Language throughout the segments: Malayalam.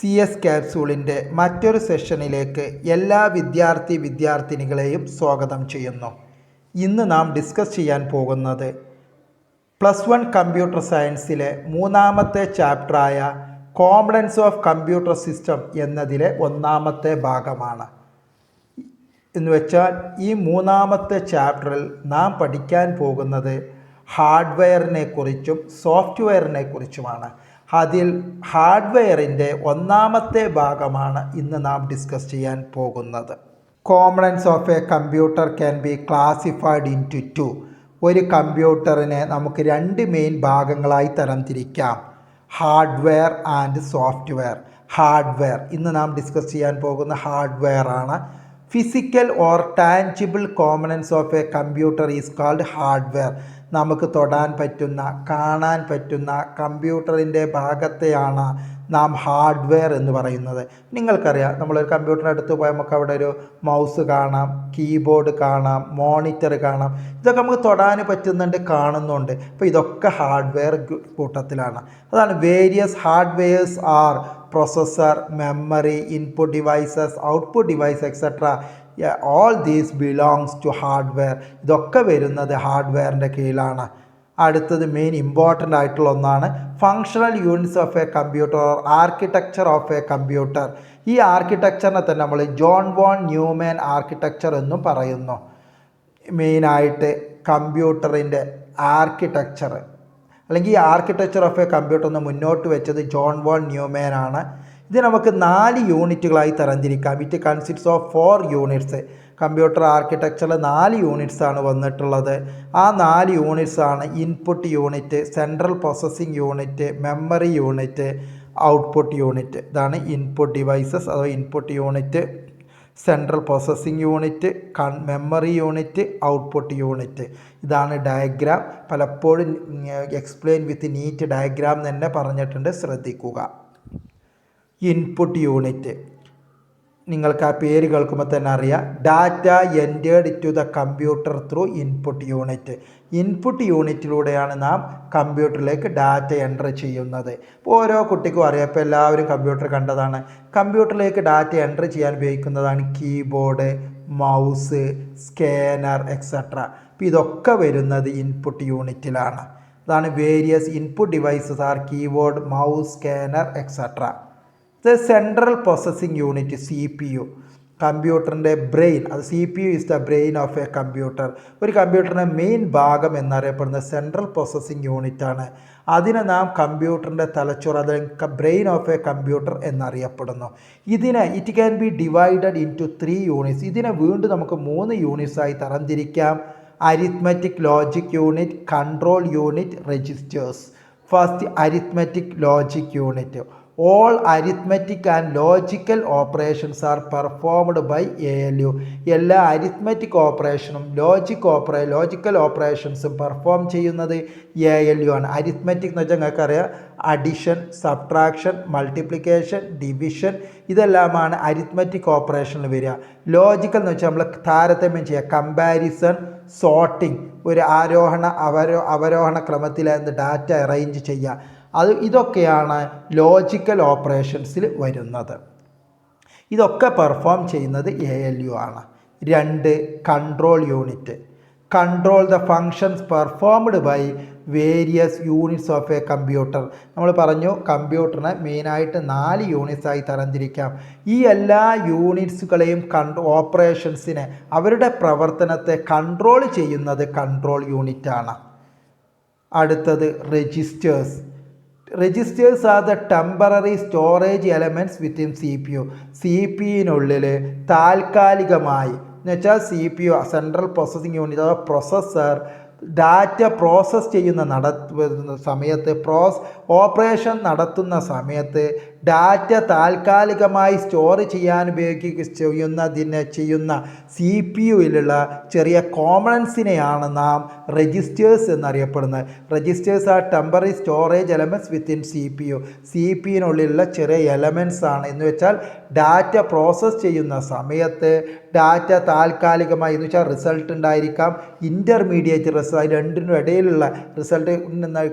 CS ക്യാപ്സൂളിൻ്റെ മറ്റൊരു സെഷനിലേക്ക് എല്ലാ വിദ്യാർത്ഥിനികളെയും സ്വാഗതം ചെയ്യുന്നു. ഇന്ന് നാം ഡിസ്കസ് ചെയ്യാൻ പോകുന്നത് +1 കമ്പ്യൂട്ടർ സയൻസിലെ മൂന്നാമത്തെ ചാപ്റ്ററായ കോമ്പണൻസ് ഓഫ് കമ്പ്യൂട്ടർ സിസ്റ്റം എന്നതിലെ ഒന്നാമത്തെ ഭാഗമാണ്. എന്നുവെച്ചാൽ ഈ മൂന്നാമത്തെ ചാപ്റ്ററിൽ നാം പഠിക്കാൻ പോകുന്നത് ഹാർഡ്വെയറിനെ കുറിച്ചും സോഫ്റ്റ്വെയറിനെ കുറിച്ചുമാണ്. അതിൽ ഹാർഡ്വെയറിൻ്റെ ഒന്നാമത്തെ ഭാഗമാണ് ഇന്ന് നാം ഡിസ്കസ് ചെയ്യാൻ പോകുന്നത്. Components of a computer can be classified into 2. ഒരു കമ്പ്യൂട്ടറിനെ നമുക്ക് രണ്ട് മെയിൻ ഭാഗങ്ങളായി തരംതിരിക്കാം: ഹാർഡ്വെയർ ആൻഡ് സോഫ്റ്റ്വെയർ. ഹാർഡ്വെയർ ഇന്ന് നാം ഡിസ്കസ് ചെയ്യാൻ പോകുന്ന ഹാർഡ്വെയർ ആണ്. Physical or tangible components of a computer is called hardware. നമുക്ക് തൊടാൻ പറ്റുന്ന, കാണാൻ പറ്റുന്ന കമ്പ്യൂട്ടറിൻ്റെ ഭാഗത്തെയാണ് നാം ഹാർഡ്വെയർ എന്ന് പറയുന്നത്. നിങ്ങൾക്കറിയാം, നമ്മളൊരു കമ്പ്യൂട്ടറിൻ്റെ അടുത്ത് പോയാൽ നമുക്ക് അവിടെ ഒരു മൗസ് കാണാം, കീബോർഡ് കാണാം, മോണിറ്റർ കാണാം. ഇതൊക്കെ നമുക്ക് തൊടാൻ പറ്റുന്നുണ്ട്, കാണുന്നുണ്ട്. അപ്പോൾ ഇതൊക്കെ ഹാർഡ്വെയർ കൂട്ടത്തിലാണ്. അതാണ് various hardwares are processor, memory, input devices, output device, etc. all these belongs to hardware. ഇതൊക്കെ വരുന്നത് ഹാർഡ്വെയറിൻ്റെ കീഴിലാണ്. അടുത്തത് മെയിൻ ഇമ്പോർട്ടൻ്റ് ആയിട്ടുള്ള ഒന്നാണ് functional units of a computer or architecture of a computer. ഈ ആർക്കിടെക്ചറിനെ തന്നെ നമ്മൾ ജോൺ വോൺ ന്യൂമാൻ ആർക്കിടെക്ചർ എന്നും പറയുന്നു. മെയിനായിട്ട് കമ്പ്യൂട്ടറിൻ്റെ ആർക്കിടെക്ചർ അല്ലെങ്കിൽ ഈ ആർക്കിടെക്ചർ ഓഫ് എ കമ്പ്യൂട്ടർ ഒന്ന് മുന്നോട്ട് വെച്ചത് ജോൺ വോൺ ന്യൂമാൻ ആണ്. ഇത് നമുക്ക് 4 യൂണിറ്റുകളായി തരംതിരിക്കാം. It consists of 4 units. Computer ആർക്കിടെക്ചറിൽ 4 യൂണിറ്റ്സ് ആണ് വന്നിട്ടുള്ളത്. ആ 4 യൂണിറ്റ്സ് ആണ് input unit, central processing unit, memory unit, output unit. ഇതാണ് ഇൻപുട്ട് ഡിവൈസസ് അഥവാ input unit, central processing unit, memory unit, output unit. ഇതാണ് ഡയഗ്രാം. പലപ്പോഴും എക്സ്പ്ലെയിൻ വിത്ത് നീറ്റ് ഡയഗ്രാം തന്നെ പറഞ്ഞിട്ടുണ്ട്, ശ്രദ്ധിക്കുക. ഇൻപുട്ട് യൂണിറ്റ് നിങ്ങൾക്ക് ആ പേര് കേൾക്കുമ്പോൾ തന്നെ അറിയാം. Data entered to the computer through input unit. Input യൂണിറ്റിലൂടെയാണ് നാം കമ്പ്യൂട്ടറിലേക്ക് ഡാറ്റ എൻ്റർ ചെയ്യുന്നത്. ഇപ്പോൾ ഓരോ കുട്ടിക്കും അറിയാം, ഇപ്പോൾ എല്ലാവരും കമ്പ്യൂട്ടർ കണ്ടതാണ്. കമ്പ്യൂട്ടറിലേക്ക് ഡാറ്റ എൻ്റർ ചെയ്യാൻ ഉപയോഗിക്കുന്നതാണ് കീബോർഡ്, മൗസ്, സ്കാനർ, എക്സെട്ര. അപ്പോൾ ഇതൊക്കെ വരുന്നത് ഇൻപുട്ട് യൂണിറ്റിലാണ്. അതാണ് various input devices are keyboard, mouse, scanner, etcetera. The central processing unit CPU, കമ്പ്യൂട്ടറിൻ്റെ ബ്രെയിൻ. അത് CPU is the brain of a computer. ഒരു കമ്പ്യൂട്ടറിൻ്റെ മെയിൻ ഭാഗം എന്നറിയപ്പെടുന്ന സെൻട്രൽ പ്രോസസ്സിംഗ് യൂണിറ്റാണ്. അതിനെ നാം കമ്പ്യൂട്ടറിൻ്റെ തലച്ചോറ്, അല്ലെങ്കിൽ ബ്രെയിൻ ഓഫ് എ കമ്പ്യൂട്ടർ എന്നറിയപ്പെടുന്നു. It can be divided into 3 units. ഇതിനെ വീണ്ടും നമുക്ക് 3 യൂണിറ്റ്സായി തരംതിരിക്കാം: arithmetic logic unit, control unit, registers. First arithmetic logic unit. All arithmetic and logical operations are performed by ALU. എല്ലാ അരിത്മെറ്റിക് ഓപ്പറേഷനും ലോജിക്കൽ ഓപ്പറേഷൻസും പെർഫോം ചെയ്യുന്നത് ALU ആണ്. അരിത്മെറ്റിക് എന്ന് വെച്ചാൽ നിങ്ങൾക്കറിയാം, അഡിഷൻ, സബ്ട്രാക്ഷൻ, മൾട്ടിപ്ലിക്കേഷൻ, ഡിവിഷൻ, ഇതെല്ലാമാണ് അരിത്മെറ്റിക് ഓപ്പറേഷനിൽ വരിക. ലോജിക്കൽ എന്ന് വെച്ചാൽ നമ്മൾ താരതമ്യം ചെയ്യുക, കമ്പാരിസൺ, സോർട്ടിങ്, ഒരു അവരോഹണ ക്രമത്തിലായിരുന്നു ഡാറ്റ അറേഞ്ച് ചെയ്യുക. ഇതൊക്കെയാണ് ലോജിക്കൽ ഓപ്പറേഷൻസിൽ വരുന്നത്. ഇതൊക്കെ പെർഫോം ചെയ്യുന്നത് ALU ആണ്. 2 control unit. Control the functions performed by various units of a computer. നമ്മൾ പറഞ്ഞു കമ്പ്യൂട്ടറിനെ മെയിനായിട്ട് 4 യൂണിറ്റ്സായി തരംതിരിക്കാം. ഈ എല്ലാ യൂണിറ്റ്സുകളെയും ഓപ്പറേഷൻസിനെ, അവരുടെ പ്രവർത്തനത്തെ കൺട്രോൾ ചെയ്യുന്നത് കൺട്രോൾ യൂണിറ്റാണ്. അടുത്തത് registers. Registers are the temporary storage elements within CPU. CPUവിനുള്ളിൽ താൽക്കാലികമായി, എന്ന് വെച്ചാൽ CPU സെൻട്രൽ പ്രോസസ്സിംഗ് യൂണിറ്റ് അഥവാ പ്രൊസസ്സർ ഡാറ്റ പ്രോസസ്സ് ചെയ്യുന്ന സമയത്ത്, ഓപ്പറേഷൻ നടത്തുന്ന സമയത്ത് ഡാറ്റ താൽക്കാലികമായി സ്റ്റോർ ചെയ്യാൻ ചെയ്യുന്ന CPUവിലുള്ള ചെറിയ കോമ്പണൻസിനെയാണ് നാം രജിസ്റ്റേഴ്സ് എന്നറിയപ്പെടുന്നത്. Registers are temporary storage elements within CPU. CPUവിനുള്ളിലുള്ള ചെറിയ എലമെൻറ്റ്സ് ആണ്. എന്ന് വെച്ചാൽ ഡാറ്റ പ്രോസസ്സ് ചെയ്യുന്ന സമയത്ത് ഡാറ്റ താൽക്കാലികമായി, എന്ന് വെച്ചാൽ റിസൾട്ട് ഉണ്ടായിരിക്കാം, ഇൻ്റർമീഡിയറ്റ് റിസൾട്ട്, രണ്ടിനും ഇടയിലുള്ള റിസൾട്ട്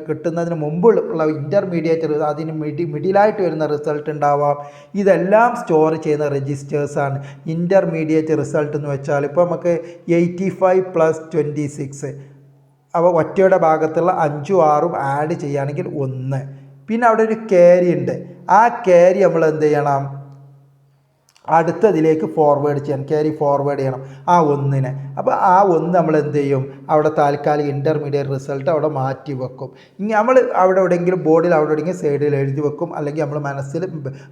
കിട്ടുന്നതിന് മുമ്പുള്ള ഇൻ്റർമീഡിയറ്റ്, അതിന് മിഡിലായിട്ട് വരുന്ന റിസൾട്ട് ഉണ്ടാവാം. ഇതെല്ലാം സ്റ്റോർ ചെയ്യുന്ന രജിസ്റ്റേഴ്സാണ്. ഇൻ്റർമീഡിയറ്റ് റിസൾട്ട് എന്ന് വെച്ചാൽ ഇപ്പോൾ നമുക്ക് 85 + 26, അപ്പോൾ ഒറ്റയുടെ ഭാഗത്തുള്ള 5ഉം 6ഉം ആഡ് ചെയ്യുകയാണെങ്കിൽ 1. പിന്നെ അവിടെ ഒരു ക്യാരി ഉണ്ട്. ആ ക്യാരി നമ്മൾ എന്ത് ചെയ്യണം, അടുത്തതിലേക്ക് ഫോർവേഡ് ചെയ്യണം. ക്യാരി ഫോർവേഡ് ചെയ്യണം ആ 1നെ. അപ്പോൾ ആ 1 നമ്മൾ എന്ത് ചെയ്യും, അവിടെ താൽക്കാലിക ഇൻ്റർമീഡിയറ്റ് റിസൾട്ട് അവിടെ മാറ്റി വെക്കും. ഇനി നമ്മൾ അവിടെ എവിടെയെങ്കിലും ബോർഡിൽ അവിടെ എവിടെയെങ്കിലും സൈഡിൽ എഴുതി വെക്കും, അല്ലെങ്കിൽ നമ്മൾ മനസ്സിൽ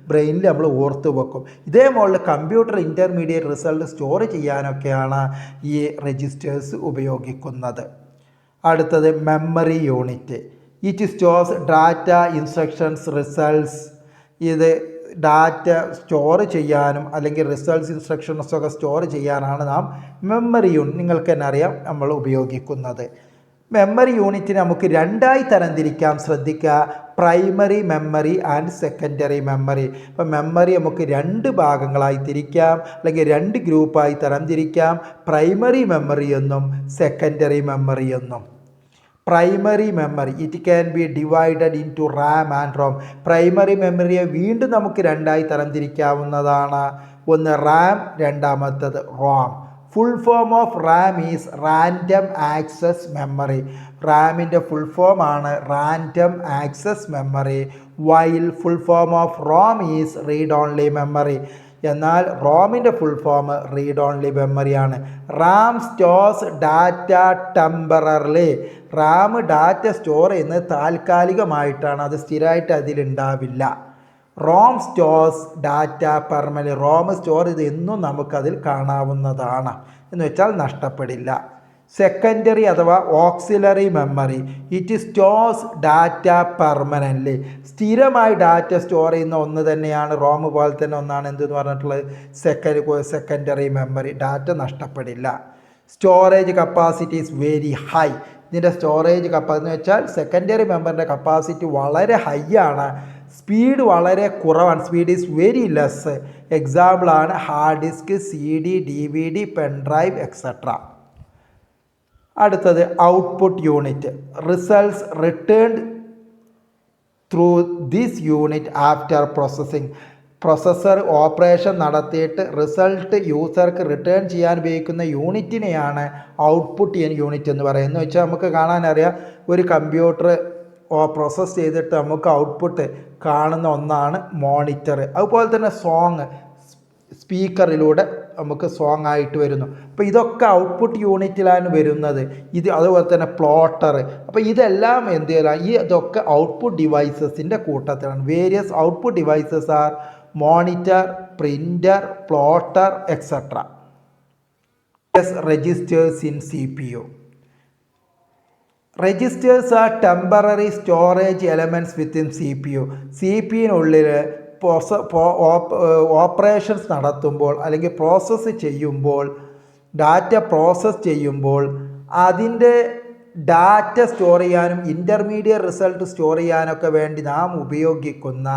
ബ്രെയിനിൽ നമ്മൾ ഓർത്ത് വെക്കും. ഇതേപോലെ കമ്പ്യൂട്ടർ ഇൻ്റർമീഡിയറ്റ് റിസൾട്ട് സ്റ്റോർ ചെയ്യാനൊക്കെയാണ് ഈ രജിസ്റ്റേഴ്സ് ഉപയോഗിക്കുന്നത്. അടുത്തത് memory unit. It stores data, instructions, results. ഇത് ഡാറ്റ സ്റ്റോർ ചെയ്യാനും അല്ലെങ്കിൽ റിസൾട്ട്സ്, ഇൻസ്ട്രക്ഷൻസൊക്കെ സ്റ്റോർ ചെയ്യാനാണ് നാം മെമ്മറി യൂണിറ്റ്, നിങ്ങൾക്ക് തന്നെ അറിയാം, നമ്മൾ ഉപയോഗിക്കുന്നത്. മെമ്മറി യൂണിറ്റിനെ നമുക്ക് 2ആയി തരംതിരിക്കാം. ശ്രദ്ധിക്കുക, primary memory and secondary memory. ഇപ്പോൾ മെമ്മറി നമുക്ക് 2 ഭാഗങ്ങളായി തിരിക്കാം, അല്ലെങ്കിൽ 2 ഗ്രൂപ്പായി തരംതിരിക്കാം. പ്രൈമറി മെമ്മറി എന്നും സെക്കൻഡറി മെമ്മറി എന്നും. Primary memory it can be divided into RAM and ROM. Primary മെമ്മറിയെ വീണ്ടും നമുക്ക് 2ആയി തരംതിരിക്കാവുന്നതാണ്. ഒന്ന് റാം, രണ്ടാമത്തത് ROM. Full form of RAM is random access memory. റാമിൻ്റെ ഫുൾ ഫോം ആണ് random access memory. While full form of ROM is read only memory. എന്നാൽ റോമിൻ്റെ ഫുൾ ഫോം റീഡ് ഓൺലി മെമ്മറിയാണ്. RAM stores data temporarily. RAM data store ചെയ്യുന്നത് താൽക്കാലികമായിട്ടാണ്, അത് സ്ഥിരമായിട്ട് അതിലുണ്ടാവില്ല. ROM stores data permanent. ROM store ചെയ്ത് എന്നും നമുക്കതിൽ കാണാവുന്നതാണ്, എന്ന് വെച്ചാൽ നഷ്ടപ്പെടില്ല. സെക്കൻഡറി അഥവാ auxiliary memory it stores data permanently. സ്ഥിരമായി ഡാറ്റ സ്റ്റോർ ചെയ്യുന്ന ഒന്ന് തന്നെയാണ്, റോം പോലെ തന്നെ ഒന്നാണ് എന്തെന്ന് പറഞ്ഞിട്ടുള്ളത് സെക്കൻഡറി മെമ്മറി. ഡാറ്റ നഷ്ടപ്പെടില്ല. Storage capacity is very high. ഇതിൻ്റെ സ്റ്റോറേജ് കപ്പാസിറ്റി എന്ന് വെച്ചാൽ സെക്കൻഡറി മെമ്മറിൻ്റെ കപ്പാസിറ്റി വളരെ ഹൈ ആണ്, സ്പീഡ് വളരെ കുറവാണ്. Speed is very less. എക്സാമ്പിളാണ് hard disk, CD, DVD, pen drive etcetera. അടുത്തത് output unit. Results returned through this unit after processing. Processor operation നടത്തിയിട്ട് റിസൾട്ട് യൂസർക്ക് റിട്ടേൺ ചെയ്യാൻ ഉപയോഗിക്കുന്ന യൂണിറ്റിനെയാണ് ഔട്ട്പുട്ട് യൂണിറ്റ് എന്ന് പറയുന്നത്. എന്ന് വെച്ചാൽ നമുക്ക് കാണാനറിയാം, ഒരു കമ്പ്യൂട്ടർ പ്രോസസ്സ് ചെയ്തിട്ട് നമുക്ക് ഔട്ട്പുട്ട് കാണുന്ന ഒന്നാണ് മോണിറ്റർ. അതുപോലെ തന്നെ സോങ്, സ്പീക്കറിലൂടെ നമുക്ക് സോങ് ആയിട്ട് വരുന്നു. അപ്പോൾ ഇതൊക്കെ ഔട്ട്പുട്ട് യൂണിറ്റിലാണ് വരുന്നത്. അതുപോലെ തന്നെ പ്ലോട്ടർ. അപ്പോൾ ഇതെല്ലാം എന്ത് ചെയ്യலாம், ഇതൊക്കെ ഔട്ട്പുട്ട് ഡിവൈസസിൻ്റെ കൂട്ടത്തിലാണ്. Various output devices are monitor, printer, plotter etcetera. Registers in CPU. Registers are temporary storage elements within CPU. CPUവിനുള്ളിൽ ഓപ്പറേഷൻസ് നടത്തുമ്പോൾ അല്ലെങ്കിൽ പ്രോസസ്സ് ചെയ്യുമ്പോൾ, ഡാറ്റ പ്രോസസ്സ് ചെയ്യുമ്പോൾ അതിൻ്റെ ഡാറ്റ സ്റ്റോർ ചെയ്യാനും ഇൻ്റർമീഡിയറ്റ് റിസൾട്ട് സ്റ്റോർ ചെയ്യാനൊക്കെ വേണ്ടി നാം ഉപയോഗിക്കുന്ന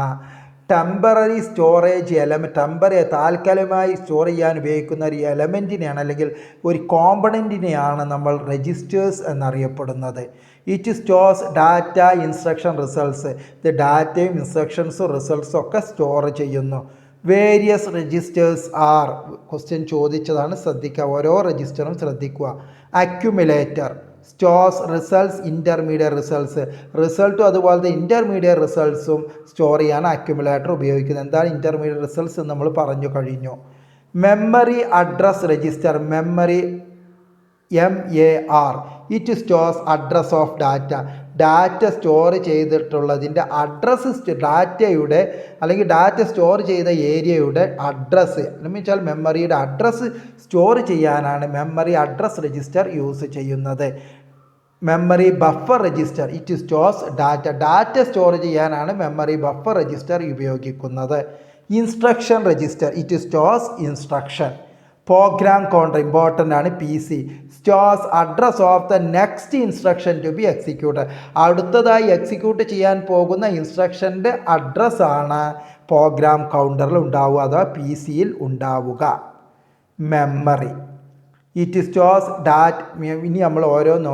ടെമ്പററി സ്റ്റോറേജ് എലമെൻറ്റ്, താൽക്കാലികമായി സ്റ്റോർ ചെയ്യാൻ ഉപയോഗിക്കുന്ന ഒരു എലമെൻറ്റിനെയാണ് അല്ലെങ്കിൽ ഒരു കോമ്പണൻറ്റിനെയാണ് നമ്മൾ രജിസ്റ്റേഴ്സ് എന്നറിയപ്പെടുന്നത്. It stores data, instruction, results. ഇത് ഡാറ്റയും ഇൻസ്ട്രക്ഷൻസും റിസൾട്ട്സും ഒക്കെ സ്റ്റോർ ചെയ്യുന്നു. Various registers R. ക്വസ്റ്റ്യൻ ചോദിച്ചതാണ്, ശ്രദ്ധിക്കുക, ഓരോ രജിസ്റ്ററും ശ്രദ്ധിക്കുക. Accumulator stores results, intermediate results. റിസൾട്ടും അതുപോലത്തെ ഇൻ്റർമീഡിയറ്റ് റിസൾട്ട്സും സ്റ്റോർ ചെയ്യാൻ അക്യുമുലേറ്റർ ഉപയോഗിക്കുന്നത്. എന്താണ് ഇൻ്റർമീഡിയറ്റ് റിസൾട്ട്സ് എന്ന് നമ്മൾ പറഞ്ഞു കഴിഞ്ഞു. Memory address register. Memory MAR. It stores address of data. Data store ചെയ്തിട്ടുള്ളതിൻ്റെ അഡ്രസ്സ്, ഡാറ്റയുടെ അല്ലെങ്കിൽ ഡാറ്റ സ്റ്റോർ ചെയ്ത ഏരിയയുടെ അഡ്രസ്സ് എന്ന് വെച്ചാൽ മെമ്മറിയുടെ അഡ്രസ്സ് സ്റ്റോർ ചെയ്യാനാണ് മെമ്മറി അഡ്രസ് രജിസ്റ്റർ യൂസ് ചെയ്യുന്നത്. Memory buffer register. It stores data store ചെയ്യാനാണ് മെമ്മറി ബഫർ രജിസ്റ്റർ ഉപയോഗിക്കുന്നത്. Instruction register. It stores instruction. Program counter important ആണ്. PC stores address of the next instruction to be executed. അടുത്തതായി എക്സിക്യൂട്ട് ചെയ്യാൻ പോകുന്ന ഇൻസ്ട്രക്ഷൻ്റെ അഡ്രസ്സാണ് പ്രോഗ്രാം കൗണ്ടറിൽ ഉണ്ടാവുക, അഥവാ PC ഉണ്ടാവുക. Memory it stores data. ഇനി നമ്മൾ ഓരോന്ന്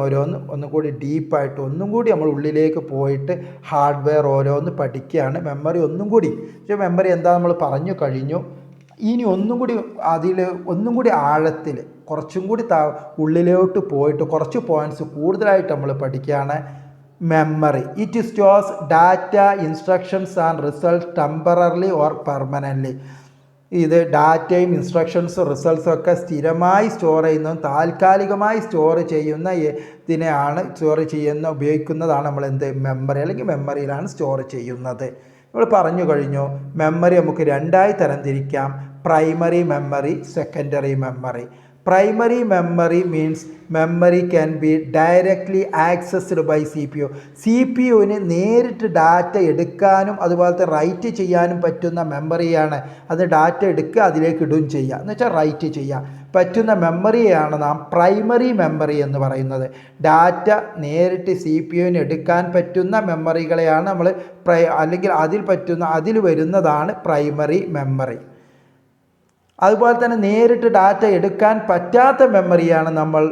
ഒന്നും കൂടി ഡീപ്പായിട്ട് ഒന്നും കൂടി നമ്മൾ ഉള്ളിലേക്ക് പോയിട്ട് ഹാർഡ്വെയർ ഓരോന്ന് പഠിക്കുകയാണ്. മെമ്മറി ഒന്നും കൂടി, പക്ഷേ മെമ്മറി എന്താ നമ്മൾ പറഞ്ഞു കഴിഞ്ഞു. ഇനി ഒന്നും കൂടി ആഴത്തിൽ കുറച്ചും കൂടി ഉള്ളിലോട്ട് പോയിട്ട് കുറച്ച് പോയിൻറ്റ്സ് കൂടുതലായിട്ട് നമ്മൾ പഠിക്കുകയാണ്. Memory it stores data, instructions and result temporarily or permanently. ഇത് ഡാറ്റയും ഇൻസ്ട്രക്ഷൻസും റിസൾട്ട്സും ഒക്കെ സ്ഥിരമായി സ്റ്റോർ ചെയ്യുന്നതും താൽക്കാലികമായി സ്റ്റോർ ചെയ്യുന്ന ഇതിനെയാണ് ഉപയോഗിക്കുന്നതാണ് നമ്മൾ മെമ്മറി, അല്ലെങ്കിൽ മെമ്മറിയിലാണ് സ്റ്റോർ ചെയ്യുന്നത്. നമ്മൾ പറഞ്ഞു കഴിഞ്ഞു. മെമ്മറി നമുക്ക് രണ്ടായി തരംതിരിക്കാം: primary memory, secondary memory. Primary memory means memory can be directly accessed by CPU. CPUവിന് നേരിട്ട് ഡാറ്റ എടുക്കാനും അതുപോലത്തെ റൈറ്റ് ചെയ്യാനും പറ്റുന്ന മെമ്മറിയാണ്. അത് ഡാറ്റ എടുക്കുക, അതിലേക്ക് ഇടുകയും ചെയ്യുക, എന്ന് വെച്ചാൽ റൈറ്റ് ചെയ്യുക പറ്റുന്ന മെമ്മറിയാണ് നാം പ്രൈമറി മെമ്മറി എന്ന് പറയുന്നത്. ഡാറ്റ നേരിട്ട് CPUവിന് എടുക്കാൻ പറ്റുന്ന മെമ്മറികളെയാണ് നമ്മൾ അല്ലെങ്കിൽ അതിൽ വരുന്നതാണ് പ്രൈമറി മെമ്മറി. അതുപോലെ തന്നെ നേരിട്ട് ഡാറ്റ എടുക്കാൻ പറ്റാത്ത മെമ്മറിയാണ് നമ്മൾ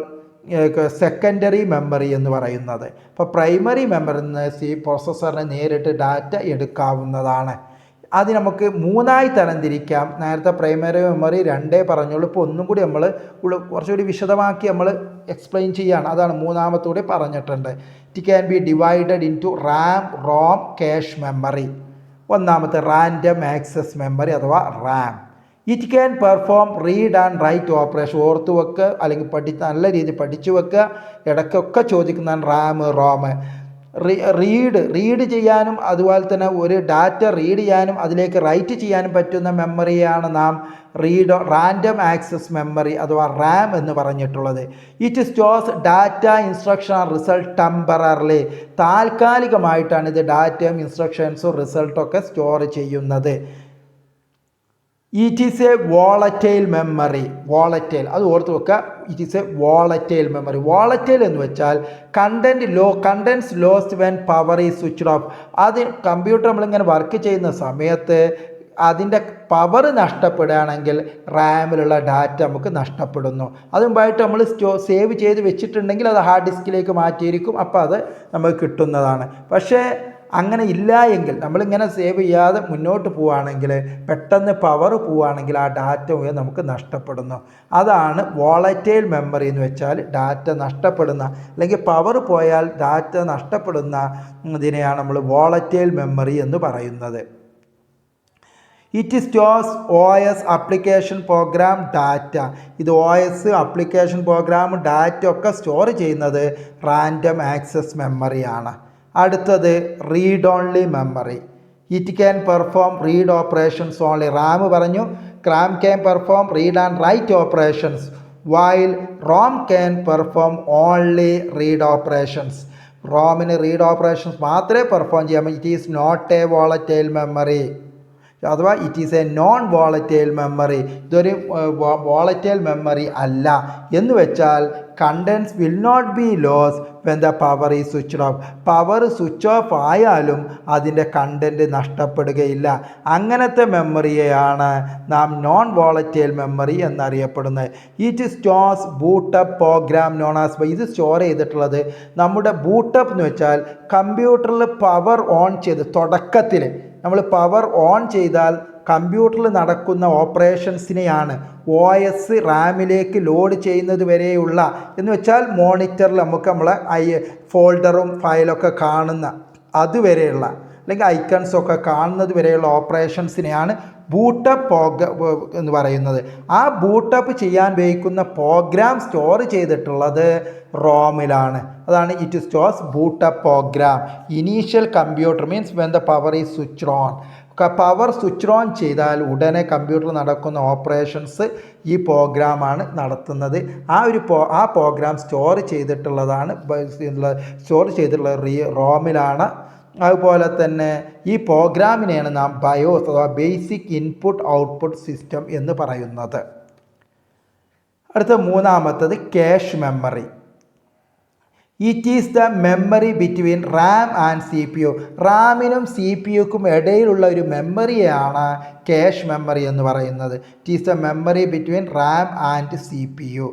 സെക്കൻഡറി മെമ്മറി എന്ന് പറയുന്നത്. അപ്പോൾ പ്രൈമറി മെമ്മറിയിൽ നിന്ന് പ്രോസസ്സറിന് നേരിട്ട് ഡാറ്റ എടുക്കാവുന്നതാണ്. അത് നമുക്ക് മൂന്നായി തരംതിരിക്കാം. നേരത്തെ പ്രൈമറി മെമ്മറി രണ്ടേ പറഞ്ഞുള്ളൂ. ഇപ്പോൾ ഒന്നും കൂടി നമ്മൾ കുറച്ചുകൂടി വിശദമാക്കി നമ്മൾ എക്സ്പ്ലെയിൻ ചെയ്യുകയാണ്. അതാണ് മൂന്നാമത്തൂടെ പറഞ്ഞിട്ടുണ്ട്. It can be divided into RAM, ROM, cache memory. ഒന്നാമത്തെ റാൻഡം ആക്സസ് മെമ്മറി അഥവാ RAM. It can perform read and write operation. ഓർത്ത് വെക്കുക, അല്ലെങ്കിൽ നല്ല രീതിയിൽ പഠിച്ചു വെക്കുക. ഇടയ്ക്കൊക്കെ ചോദിക്കുന്നതാണ് റാം, റോം. റീഡ് ചെയ്യാനും അതുപോലെ തന്നെ ഒരു ഡാറ്റ റീഡ് ചെയ്യാനും അതിലേക്ക് റൈറ്റ് ചെയ്യാനും പറ്റുന്ന മെമ്മറിയാണ് നാം റാൻഡം ആക്സസ് മെമ്മറി അഥവാ റാം എന്ന് പറഞ്ഞിട്ടുള്ളത്. It stores data, instruction and result temporarily. താൽക്കാലികമായിട്ടാണ് ഇത് ഡാറ്റയും ഇൻസ്ട്രക്ഷൻസും റിസൾട്ടൊക്കെ സ്റ്റോർ ചെയ്യുന്നത്. It is a volatile memory. Volatile അത് ഓർത്ത് വെക്കുക. It is a volatile memory. Volatile എന്ന് വെച്ചാൽ contents lost when power is switched off. അത് കമ്പ്യൂട്ടർ നമ്മളിങ്ങനെ വർക്ക് ചെയ്യുന്ന സമയത്ത് അതിൻ്റെ പവർ നഷ്ടപ്പെടുകയാണെങ്കിൽ റാമിലുള്ള ഡാറ്റ നമുക്ക് നഷ്ടപ്പെടുന്നു. അതുമുമ്പായിട്ട് നമ്മൾ സേവ് ചെയ്ത് വെച്ചിട്ടുണ്ടെങ്കിൽ അത് ഹാർഡ് ഡിസ്കിലേക്ക് മാറ്റിയിരിക്കും. അപ്പോൾ അത് നമുക്ക് കിട്ടുന്നതാണ്. പക്ഷേ അങ്ങനെ ഇല്ല എങ്കിൽ, നമ്മളിങ്ങനെ സേവ് ചെയ്യാതെ മുന്നോട്ട് പോവുകയാണെങ്കിൽ, പെട്ടെന്ന് പവർ പോവുകയാണെങ്കിൽ ആ ഡാറ്റ നമുക്ക് നഷ്ടപ്പെടുന്നു. അതാണ് വോളറ്റൈൽ മെമ്മറി എന്ന് വെച്ചാൽ. ഡാറ്റ നഷ്ടപ്പെടുന്ന, അല്ലെങ്കിൽ പവർ പോയാൽ ഡാറ്റ നഷ്ടപ്പെടുന്ന ഇതിനെയാണ് നമ്മൾ വോളറ്റൈൽ മെമ്മറി എന്ന് പറയുന്നത്. It stores OS application program data. ഇത് OS ആപ്ലിക്കേഷൻ പ്രോഗ്രാം ഡാറ്റ ഒക്കെ സ്റ്റോർ ചെയ്യുന്നത് റാൻഡം ആക്സസ് മെമ്മറിയാണ്. അടുത്തത് read only memory. It can perform read operations only. RAM പറഞ്ഞു, RAM can perform read and write operations while ROM can perform only read operations. റോമിന് റീഡ് ഓപ്പറേഷൻസ് മാത്രമേ പെർഫോം ചെയ്യാൻ പറ്റൂ. It is not a volatile memory അഥവാ it is a non volatile memory. ഇതൊരു വോളറ്റൈൽ മെമ്മറി അല്ല. എന്ന് വെച്ചാൽ contents will not be lose when the power is switched off. Power switch off ആയാലും അതിൻ്റെ കണ്ടൻറ്റ് നഷ്ടപ്പെടുകയില്ല. അങ്ങനത്തെ മെമ്മറിയെയാണ് നാം നോൺ വോളറ്റൈൽ മെമ്മറി എന്നറിയപ്പെടുന്നത്. It stores boot up program known as by. ഇത് സ്റ്റോർ ചെയ്തിട്ടുള്ളത് നമ്മുടെ ബൂട്ടപ്പ് എന്ന് വെച്ചാൽ കമ്പ്യൂട്ടറിൽ പവർ ഓൺ ചെയ്ത് തുടക്കത്തിൽ നമ്മൾ പവർ ഓൺ ചെയ്താൽ കമ്പ്യൂട്ടറിൽ നടക്കുന്ന ഓപ്പറേഷൻസിനെയാണ് OS റാമിലേക്ക് ലോഡ് ചെയ്യുന്നത് വരെയുള്ള, എന്ന് വെച്ചാൽ മോണിറ്ററിൽ നമുക്ക് നമ്മളെ ഫോൾഡറും ഫയലൊക്കെ കാണുന്ന അതുവരെയുള്ള, അല്ലെങ്കിൽ ഐക്കൺസൊക്കെ കാണുന്നത് വരെയുള്ള ഓപ്പറേഷൻസിനെയാണ് ബൂട്ടപ്പ് എന്ന് പറയുന്നത്. ആ ബൂട്ടപ്പ് ചെയ്യാൻ ഉപയോഗിക്കുന്ന പ്രോഗ്രാം സ്റ്റോർ ചെയ്തിട്ടുള്ളത് റോമിലാണ്. അതാണ് it stores boot up program. Initial computer means when the power is switched on. Power switch on ചെയ്താൽ ഉടനെ കമ്പ്യൂട്ടർ നടക്കുന്ന ഓപ്പറേഷൻസ് ഈ പ്രോഗ്രാമാണ് നടത്തുന്നത്. ആ പ്രോഗ്രാം സ്റ്റോർ ചെയ്തിട്ടുള്ളത് റോമിലാണ്. അതുപോലെ തന്നെ ഈ പ്രോഗ്രാമിനെയാണ് നാം ബയോസ് അഥവാ ബേസിക് ഇൻപുട്ട് ഔട്ട്പുട്ട് സിസ്റ്റം എന്ന് പറയുന്നത്. അടുത്ത മൂന്നാമത്തത് cache memory. It is the memory between Ram and CPU. റാമിനും CPUക്കും ഇടയിലുള്ള ഒരു മെമ്മറിയാണ് ക്യാഷ് മെമ്മറി എന്ന് പറയുന്നത്. It is the memory between Ram and CPU.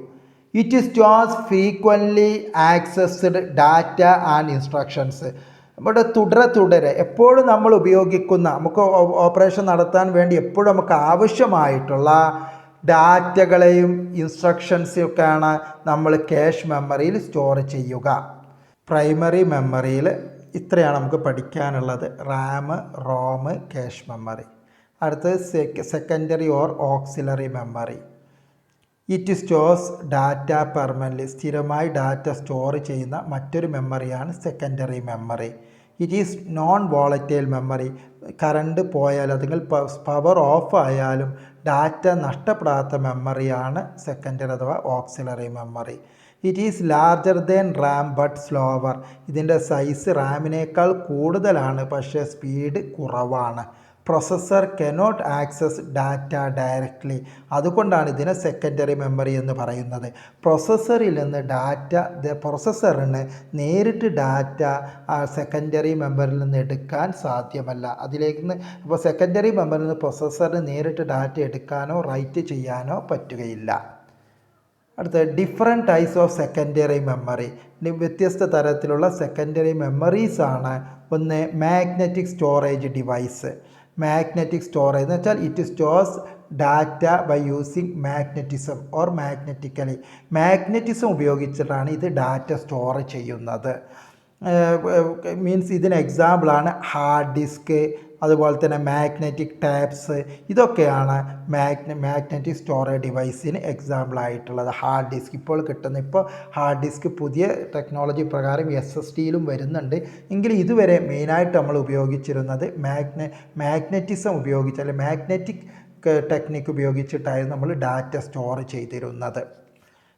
It stores frequently accessed data and instructions. നമ്മുടെ തുടരെ എപ്പോഴും നമ്മൾ ഉപയോഗിക്കുന്ന, നമുക്ക് ഓപ്പറേഷൻ നടത്താൻ വേണ്ടി എപ്പോഴും നമുക്ക് ആവശ്യമായിട്ടുള്ള ഡാറ്റകളെയും ഇൻസ്ട്രക്ഷൻസും ഒക്കെയാണ് നമ്മൾ ക്യാഷ് മെമ്മറിയിൽ സ്റ്റോർ ചെയ്യുക. പ്രൈമറി മെമ്മറിയിൽ ഇത്രയാണ് നമുക്ക് പഠിക്കാനുള്ളത്: റാം, റോം, ക്യാഷ് മെമ്മറി. അടുത്തത് secondary or auxiliary memory. It stores data permanently. സ്ഥിരമായി ഡാറ്റ സ്റ്റോർ ചെയ്യുന്ന മറ്റൊരു മെമ്മറിയാണ് secondary memory. It is non volatile memory. Current പോയാൽ അല്ലെങ്കിൽ പവർ ഓഫ് ആയാലും ഡാറ്റ നഷ്ടപ്പെടാത്ത മെമ്മറിയാണ് സെക്കൻഡറി അഥവാ auxiliary memory. It is larger than RAM but slower. ഇതിൻ്റെ സൈസ് റാമിനേക്കാൾ കൂടുതലാണ്, പക്ഷേ സ്പീഡ് കുറവാണ്. Processor cannot access data directly. അതുകൊണ്ടാണ് ഇതിനെ സെക്കൻഡറി മെമ്മറി എന്ന് പറയുന്നത്. പ്രൊസസ്സറിൽ നിന്ന് പ്രൊസസ്സറിന് നേരിട്ട് ഡാറ്റ സെക്കൻഡറി മെമ്മറിയിൽ നിന്ന് എടുക്കാൻ സാധ്യമല്ല. അതിലേക്ക് നിന്ന് അപ്പോൾ സെക്കൻഡറി മെമ്മറിയിൽ നിന്ന് പ്രൊസസ്സറിന് നേരിട്ട് ഡാറ്റ എടുക്കാനോ റൈറ്റ് ചെയ്യാനോ പറ്റുകയില്ല. അടുത്ത different types of secondary memory. വ്യത്യസ്ത തരത്തിലുള്ള സെക്കൻഡറി മെമ്മറീസാണ്. ഒന്ന്, magnetic storage device. Magnetic storage എന്ന് വെച്ചാൽ it stores data by using magnetism or magnetically. Magnetism ഉപയോഗിച്ചിട്ടാണ് ഇത് ഡാറ്റ സ്റ്റോർ ചെയ്യുന്നത്. മീൻസ് ഇതിന് എക്സാമ്പിളാണ് ഹാർഡ് ഡിസ്ക്, അതുപോലെ തന്നെ മാഗ്നറ്റിക് ടാപ്സ്. ഇതൊക്കെയാണ് മാഗ്നറ്റിക് സ്റ്റോറേജ് ഡിവൈസിന് എക്സാമ്പിളായിട്ടുള്ളത്. ഹാർഡ് ഡിസ്ക് ഇപ്പോൾ ഹാർഡ് ഡിസ്ക് പുതിയ ടെക്നോളജി പ്രകാരം SSDയിലും വരുന്നുണ്ട്. എങ്കിലും ഇതുവരെ മെയിനായിട്ട് നമ്മൾ ഉപയോഗിച്ചിരുന്നത് മാഗ്നറ്റിസം ഉപയോഗിച്ച്, അല്ലെങ്കിൽ മാഗ്നറ്റിക് ടെക്നിക്ക് ഉപയോഗിച്ചിട്ടായിരുന്നു നമ്മൾ ഡാറ്റ സ്റ്റോർ ചെയ്തിരുന്നത്.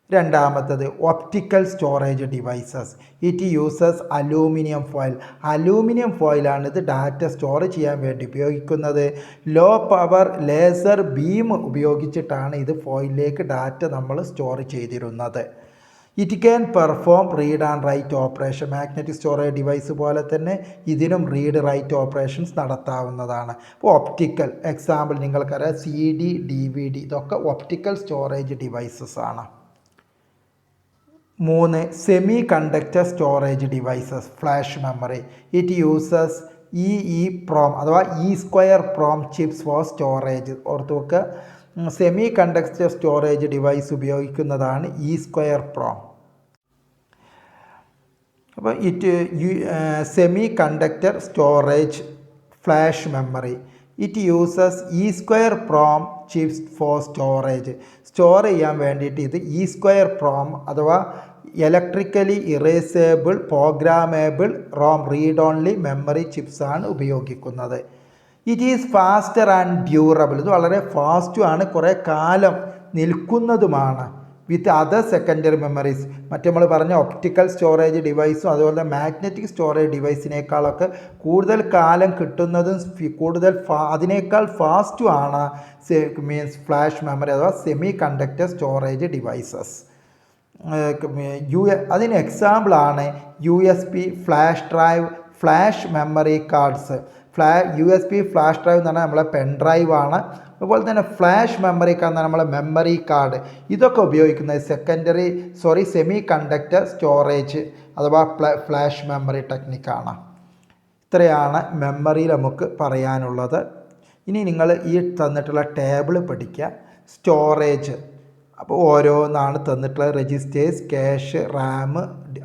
രണ്ടാമത്തത് optical storage devices. It uses aluminium foil. Aluminium ഫോയിലാണ് ഇത് ഡാറ്റ സ്റ്റോർ ചെയ്യാൻ വേണ്ടി ഉപയോഗിക്കുന്നത്. ലോ പവർ ലേസർ ബീം ഉപയോഗിച്ചിട്ടാണ് ഇത് ഫോയിലിലേക്ക് ഡാറ്റ നമ്മൾ സ്റ്റോർ ചെയ്തിരുന്നത്. It can perform read and write operation. Magnetic storage device പോലെ തന്നെ ഇതിനും റീഡ് റൈറ്റ് ഓപ്പറേഷൻസ് നടത്താവുന്നതാണ്. ഇപ്പോൾ ഒപ്റ്റിക്കൽ എക്സാമ്പിൾ നിങ്ങൾക്കറിയാം, CD, DVD, ഇതൊക്കെ ഒപ്റ്റിക്കൽ സ്റ്റോറേജ് ഡിവൈസസ് ആണ്. 3, semi conductor storage devices. Flash memory. It uses EEPROM അഥവാ E²PROM ചിപ്സ് ഫോർ സ്റ്റോറേജ്. ഓർത്ത് വെക്കുക, സെമി കണ്ടക്ടർ സ്റ്റോറേജ് ഡിവൈസ് ഉപയോഗിക്കുന്നതാണ് E²PROM. അപ്പോൾ semi conductor storage flash memory. It uses E²PROM chips for storage. Store ചെയ്യാൻ വേണ്ടിയിട്ട് ഇത് E²PROM അഥവാ electrically erasable programmable ROM read only memory ചിപ്സാണ് ഉപയോഗിക്കുന്നത്. It is faster and durable. ഇത് വളരെ ഫാസ്റ്റുമാണ്, കുറേ കാലം നിൽക്കുന്നതുമാണ്. With other secondary memories. നമ്മൾ പറഞ്ഞ ഒപ്റ്റിക്കൽ സ്റ്റോറേജ് ഡിവൈസും അതുപോലെ മാഗ്നറ്റിക് സ്റ്റോറേജ് ഡിവൈസിനേക്കാളൊക്കെ കൂടുതൽ കാലം കിട്ടുന്നതും അതിനേക്കാൾ ഫാസ്റ്റുമാണ് മീൻസ് ഫ്ലാഷ് മെമ്മറി അഥവാ സെമി കണ്ടക്ടർ സ്റ്റോറേജ് ഡിവൈസസ്. അതിന് എക്സാമ്പിളാണ് USB flash drive, flash memory cards. USB flash drive എന്ന് പറഞ്ഞാൽ നമ്മളെ പെൻഡ്രൈവ് ആണ്. അതുപോലെ തന്നെ ഫ്ലാഷ് മെമ്മറി കാർഡ് എന്ന് പറഞ്ഞാൽ നമ്മളെ മെമ്മറി കാർഡ്. ഇതൊക്കെ ഉപയോഗിക്കുന്നത് സെമി കണ്ടക്ടർ സ്റ്റോറേജ് അഥവാ ഫ്ലാഷ് മെമ്മറി ടെക്നിക്കാണ്. ഇത്രയാണ് മെമ്മറിയിൽ നമുക്ക് പറയാനുള്ളത്. ഇനി നിങ്ങൾ ഈ തന്നിട്ടുള്ള ടേബിൾ പഠിക്കുക. സ്റ്റോറേജ് അപ്പോൾ ഓരോന്നാണ് തന്നിട്ടുള്ളത്: registers, cache, RAM,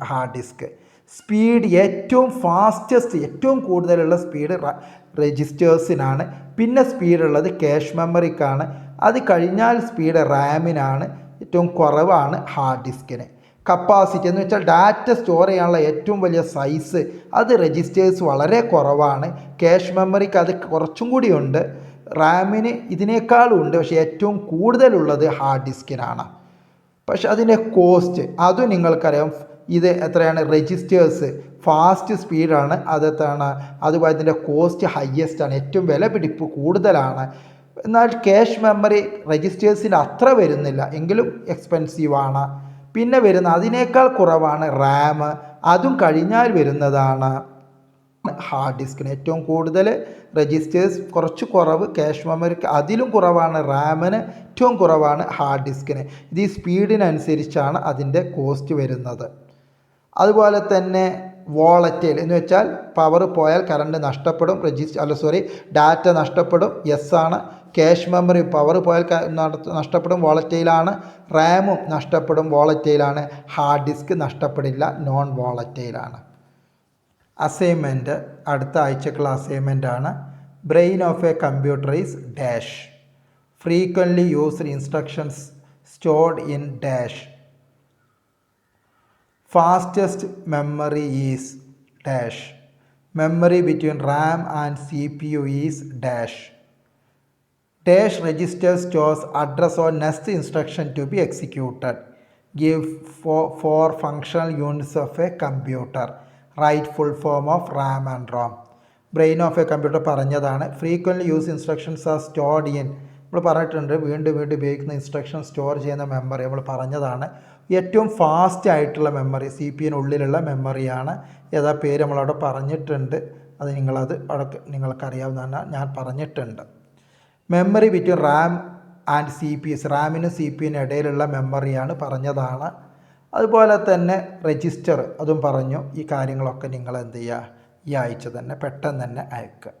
hard disk. Speed ഏറ്റവും കൂടുതലുള്ള സ്പീഡ് രജിസ്റ്റേഴ്സിനാണ്. പിന്നെ സ്പീഡുള്ളത് ക്യാഷ് മെമ്മറിക്കാണ്. അത് കഴിഞ്ഞാൽ സ്പീഡ് റാമിനാണ്. ഏറ്റവും കുറവാണ് ഹാർഡ് ഡിസ്കിന്. കപ്പാസിറ്റി എന്ന് വെച്ചാൽ ഡാറ്റ സ്റ്റോർ ചെയ്യാനുള്ള ഏറ്റവും വലിയ സൈസ് അത് രജിസ്റ്റേഴ്സ് വളരെ കുറവാണ്. ക്യാഷ് മെമ്മറിക്ക് അത് കുറച്ചും കൂടി ഉണ്ട്. റാമിന് ഇതിനേക്കാളും ഉണ്ട്, പക്ഷേ ഏറ്റവും കൂടുതലുള്ളത് ഹാർഡ് ഡിസ്കിനാണ്. പക്ഷെ അതിൻ്റെ കോസ്റ്റ് അതും നിങ്ങൾക്കറിയാം. ഇത് എത്രയാണ്? രജിസ്റ്റേഴ്സ് ഫാസ്റ്റ് സ്പീഡാണ്, അതുപോലെ ഇതിൻ്റെ കോസ്റ്റ് ഹയ്യസ്റ്റ് ആണ്, ഏറ്റവും വിലപിടിപ്പ് കൂടുതലാണ്. എന്നാൽ ക്യാഷ് മെമ്മറി രജിസ്റ്റേഴ്സിന് അത്ര വരുന്നില്ല, എങ്കിലും എക്സ്പെൻസീവാണ്. പിന്നെ അതിനേക്കാൾ കുറവാണ് റാം. അതും കഴിഞ്ഞാൽ വരുന്നതാണ് ഹാർഡ് ഡിസ്കിന്. ഏറ്റവും കൂടുതൽ രജിസ്റ്റേഴ്സ് കുറച്ച് കുറവ് ക്യാഷ് മെമ്മറിക്ക് അതിലും കുറവാണ്, റാമിന് ഏറ്റവും കുറവാണ് ഹാർഡ് ഡിസ്കിന്. ഇത് ഈ സ്പീഡിനനുസരിച്ചാണ് അതിൻ്റെ കോസ്റ്റ് വരുന്നത്. അതുപോലെ തന്നെ വോളറ്റൈൽ എന്ന് വെച്ചാൽ പവർ പോയാൽ കറണ്ട് നഷ്ടപ്പെടും, ഡാറ്റ നഷ്ടപ്പെടും, യെസ് ആണ്. ക്യാഷ് മെമ്മറി പവർ പോയാൽ നഷ്ടപ്പെടും, വോളറ്റൈലാണ്. റാമും നഷ്ടപ്പെടും, വോളറ്റൈലാണ്. ഹാർഡ് ഡിസ്ക് നഷ്ടപ്പെടില്ല, നോൺ വോളറ്റൈലാണ്. അസൈൻമെൻറ്റ്, അടുത്ത ആഴ്ചക്കുള്ള അസൈൻമെൻ്റ് ആണ്. Brain of a computer is dash. Frequently used instructions stored in dash. Fastest memory is dash. Memory between RAM and CPU is dash. Dash register stores address or next instruction to be executed. Give four functional units of a computer. Write full form of RAM and ROM. Brain of a computer പറഞ്ഞതാണ്. Frequently used instructions are stored in. നമ്മൾ പറഞ്ഞിട്ടുണ്ട്, വീണ്ടും ഉപയോഗിക്കുന്ന ഇൻസ്ട്രക്ഷൻ സ്റ്റോർ ചെയ്യുന്ന മെമ്മറി നമ്മൾ പറഞ്ഞതാണ്. ഏറ്റവും ഫാസ്റ്റ് ആയിട്ടുള്ള മെമ്മറി CPU-നുള്ളിലുള്ള മെമ്മറിയാണ്. ഏതാ പേര് നമ്മളവിടെ പറഞ്ഞിട്ടുണ്ട്, അത് അവിടെ നിങ്ങൾക്കറിയാവുന്നതാണ്, ഞാൻ പറഞ്ഞിട്ടുണ്ട്. Memory between Ram and CPU, റാമിനും CPU-നും ഇടയിലുള്ള മെമ്മറിയാണ് പറഞ്ഞതാണ്. അതുപോലെ തന്നെ രജിസ്റ്റർ അതും പറഞ്ഞു. ഈ കാര്യങ്ങളൊക്കെ നിങ്ങൾ എന്ത് ചെയ്യുക, ഈ ആഴ്ച തന്നെ പെട്ടെന്ന് തന്നെ അയക്കുക.